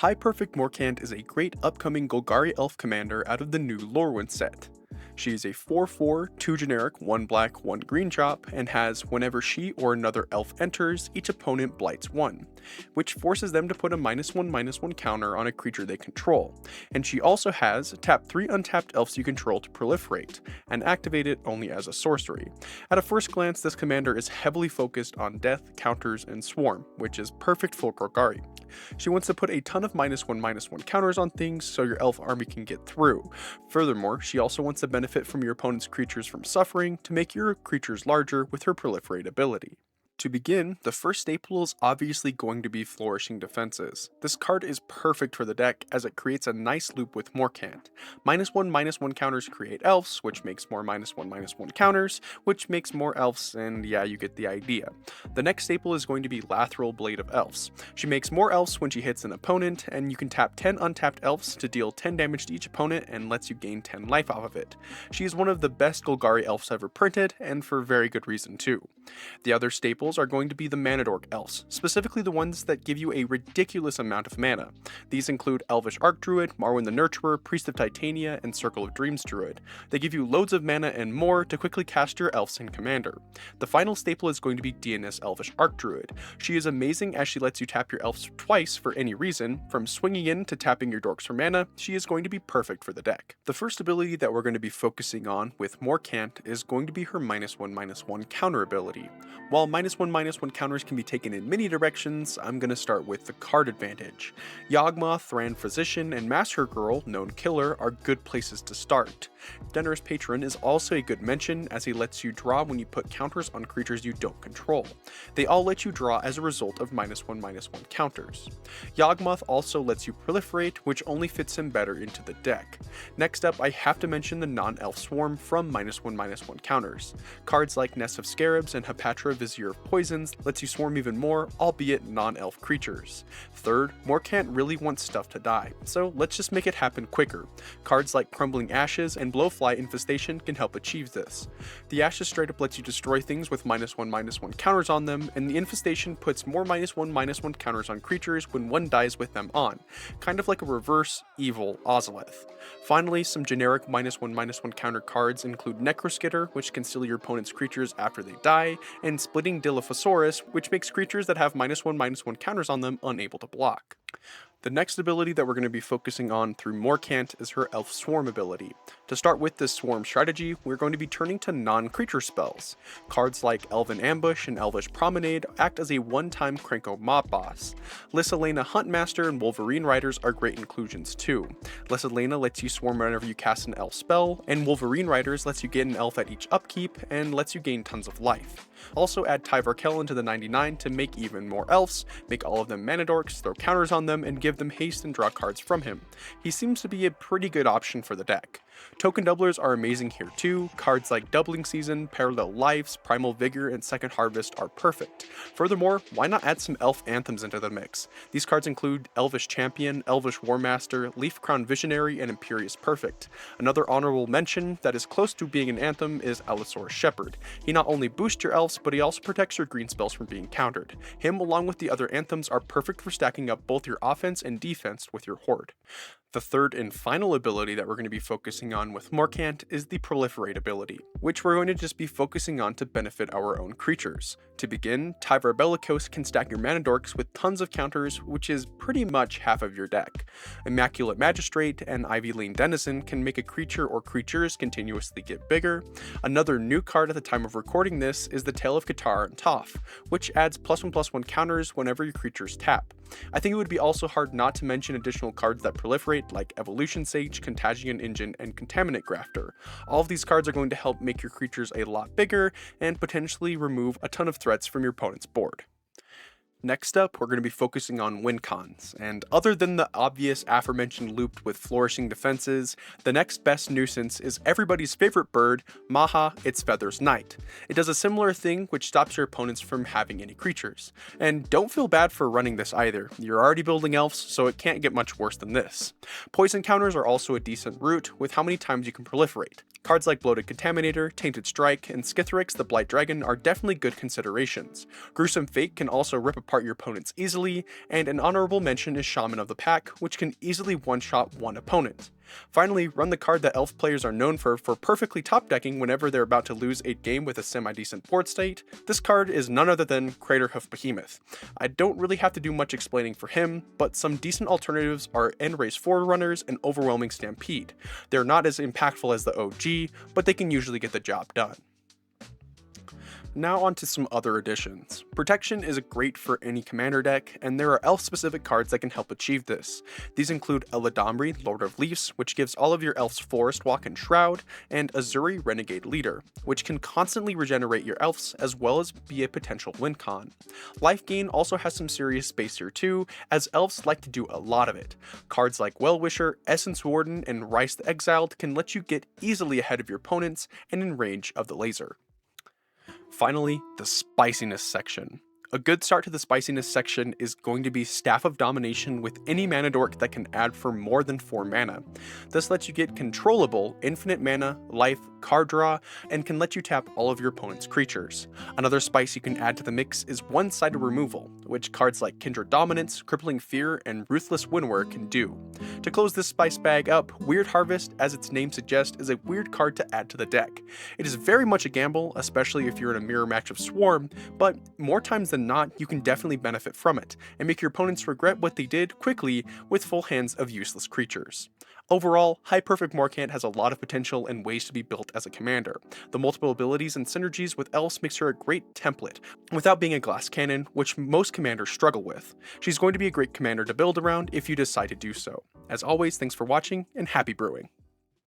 High Perfect Morcant is a great upcoming Golgari elf commander out of the new Lorwyn set. She is a 4/4, 2 generic, 1 black, 1 green drop, and has whenever she or another elf enters, each opponent blights 1, which forces them to put a -1/-1 counter on a creature they control. And she also has tap 3 untapped elves you control to proliferate, and activate it only as a sorcery. At a first glance, this commander is heavily focused on death, counters, and swarm, which is perfect for Golgari. She wants to put a ton of -1/-1 counters on things so your elf army can get through. Furthermore, she also wants to benefit from your opponent's creatures from suffering to make your creatures larger with her proliferate ability. To begin, the first staple is obviously going to be Flourishing Defenses. This card is perfect for the deck as it creates a nice loop with Morcant. -1/-1 counters create elves, which makes more -1/-1 counters, which makes more elves, and yeah, you get the idea. The next staple is going to be Lateral Blade of Elves. She makes more elves when she hits an opponent, and you can tap 10 untapped elves to deal 10 damage to each opponent and lets you gain 10 life off of it. She is one of the best Golgari elves ever printed, and for very good reason too. The other staples are going to be the Mana Dork elves, specifically the ones that give you a ridiculous amount of mana. These include Elvish Archdruid, Marwyn the Nurturer, Priest of Titania, and Circle of Dreams Druid. They give you loads of mana and more to quickly cast your elves in Commander. The final staple is going to be DNS Elvish Archdruid. She is amazing as she lets you tap your elves twice for any reason. From swinging in to tapping your dorks for mana, she is going to be perfect for the deck. The first ability that we're going to be focusing on with Morcant is going to be her -1/-1 counter ability. While -1/-1 counters can be taken in many directions, I'm going to start with the card advantage. Yawgmoth, Thran Physician, and Massacre Girl, known killer, are good places to start. Generous Patron is also a good mention as he lets you draw when you put counters on creatures you don't control. They all let you draw as a result of -1/-1 counters. Yawgmoth also lets you proliferate, which only fits him better into the deck. Next up, I have to mention the non-elf swarm from -1/-1 counters. Cards like Nest of Scarabs and Hapatra Vizier of Poisons lets you swarm even more, albeit non-elf creatures. Third, Morcant really wants stuff to die, so let's just make it happen quicker. Cards like Crumbling Ashes and Blowfly Infestation can help achieve this. The Ashes straight up lets you destroy things with -1/-1 counters on them, and the Infestation puts more -1/-1 counters on creatures when one dies with them on, kind of like a reverse evil Ozolith. Finally, some generic -1/-1 counter cards include Necroskitter, which can steal your opponent's creatures after they die, and Splitting Dilophosaurus, which makes creatures that have -1/-1 counters on them unable to block. The next ability that we're going to be focusing on through Morcant is her Elf Swarm ability. To start with this swarm strategy, we're going to be turning to non-creature spells. Cards like Elven Ambush and Elvish Promenade act as a one-time Krenko mob boss. Lissalena Huntmaster and Wolverine Riders are great inclusions too. Lissalena lets you swarm whenever you cast an elf spell, and Wolverine Riders lets you get an elf at each upkeep and lets you gain tons of life. Also add Tyvarkel into the 99 to make even more elves, make all of them mana dorks, throw counters on them, and give them haste and draw cards from him. He seems to be a pretty good option for the deck. Token doublers are amazing here too. Cards like Doubling Season, Parallel Lives, Primal Vigor, and Second Harvest are perfect. Furthermore, why not add some elf anthems into the mix? These cards include Elvish Champion, Elvish Warmaster, Leaf Crown Visionary, and Imperious Perfect. Another honorable mention that is close to being an anthem is Allosaurus Shepherd. He not only boosts your elves, but he also protects your green spells from being countered. Him along with the other anthems are perfect for stacking up both your offense and defense with your horde. The third and final ability that we're going to be focusing on with Morcant is the Proliferate ability, which we're going to just be focusing on to benefit our own creatures. To begin, Tyvar Bellicose can stack your mana dorks with tons of counters, which is pretty much half of your deck. Immaculate Magistrate and Ivy Lane Denizen can make a creature or creatures continuously get bigger. Another new card at the time of recording this is the Tale of Katar and Toph, which adds +1/+1 counters whenever your creatures tap. I think it would be also hard not to mention additional cards that proliferate like Evolution Sage, Contagion Engine, and Contaminant Grafter. All of these cards are going to help make your creatures a lot bigger and potentially remove a ton of threats from your opponent's board. Next up, we're going to be focusing on Wincons, and other than the obvious aforementioned loop with flourishing defenses, the next best nuisance is everybody's favorite bird, Maha, its feathers Knight. It does a similar thing which stops your opponents from having any creatures. And don't feel bad for running this either, you're already building elves, so it can't get much worse than this. Poison counters are also a decent route with how many times you can proliferate. Cards like Bloated Contaminator, Tainted Strike, and Skithrix the Blight Dragon are definitely good considerations. Gruesome Fate can also rip apart apart your opponents easily, and an honorable mention is Shaman of the Pack, which can easily one-shot one opponent. Finally, run the card that elf players are known for perfectly top decking whenever they're about to lose a game with a semi-decent board state. This card is none other than Craterhoof Behemoth. I don't really have to do much explaining for him, but some decent alternatives are Endrace Forerunners and Overwhelming Stampede. They're not as impactful as the OG, but they can usually get the job done. Now on to some other additions. Protection is great for any commander deck, and there are elf-specific cards that can help achieve this. These include Eladamri, Lord of Leafs, which gives all of your elves Forest Walk and Shroud, and Azuri, Renegade Leader, which can constantly regenerate your elves as well as be a potential win-con. Life Gain also has some serious space here too, as elves like to do a lot of it. Cards like Well-Wisher, Essence Warden, and Rice the Exiled can let you get easily ahead of your opponents and in range of the laser. Finally, the Spiciness Section. A good start to the Spiciness Section is going to be Staff of Domination with any mana dork that can add for more than 4 mana. This lets you get controllable, infinite mana, life, card draw, and can let you tap all of your opponent's creatures. Another spice you can add to the mix is one-sided removal, which cards like Kindred Dominance, Crippling Fear, and Ruthless Winnower can do. To close this spice bag up, Weird Harvest, as its name suggests, is a weird card to add to the deck. It is very much a gamble, especially if you're in a mirror match of Swarm, but more times than not, you can definitely benefit from it, and make your opponents regret what they did quickly with full hands of useless creatures. Overall, High Perfect Morcant has a lot of potential and ways to be built as a commander. The multiple abilities and synergies with elves makes her a great template, without being a glass cannon, which most commanders struggle with. She's going to be a great commander to build around if you decide to do so. As always, thanks for watching, and happy brewing!